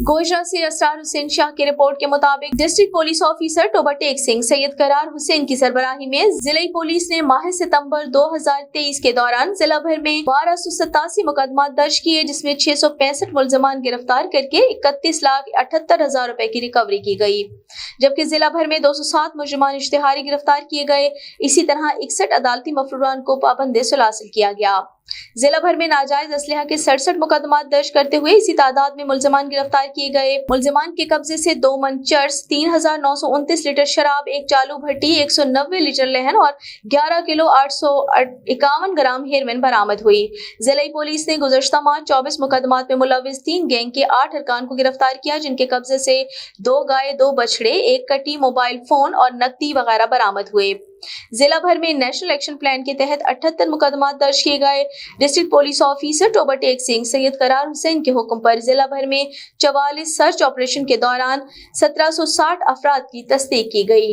गोजरा से असरार हुसैन शाह की रिपोर्ट के मुताबिक district police officer Toba Tek Singh Syed करार हुसैन की सरबराही में जिला पुलिस ने माह सितंबर 2023 के दौरान जिला भर में 1287 मुकदमा दर्ज किए, जिसमें 665 मुलजमान गिरफ्तार करके 31,78,000 रुपए की रिकवरी की गई, जबकि जिला भर में 207 मुलजमान इश्तिहारी गिरफ्तार किए गए। इसी तरह 61 अदालती मफरूरान को पाबंद सुलह हासिल किया गया। जिला भर में नाजायज असलहा के 67 मुकदमा दर्ज करते हुए इसी तादाद में मुलजमान गिरफ्तार किए गए। मुलजमान के कब्जे से 2 मन चर्स, 3,929 लीटर शराब, एक चालू भट्टी, 190 लीटर लहन और 11 किलो 851 ग्राम हेरोइन बरामद हुई। जिला पुलिस ने गुज़श्ता माह 24 मुकदमात में मुलविस 3 गैंग के 8 अरकान को गिरफ्तार किया, जिनके कब्जे से 2 गाय, 2 बछड़े, 1 कटी, मोबाइल फोन और नकदी वगैरह बरामद हुए। जिला भर में नेशनल एक्शन प्लान के तहत 78 मुकदमा दर्ज किए गए। District police officer Toba Tek Singh Syed करार हुसैन के हुक्म पर जिला भर में 44 सर्च ऑपरेशन के दौरान 1760 अफराद की तस्दीक की गई।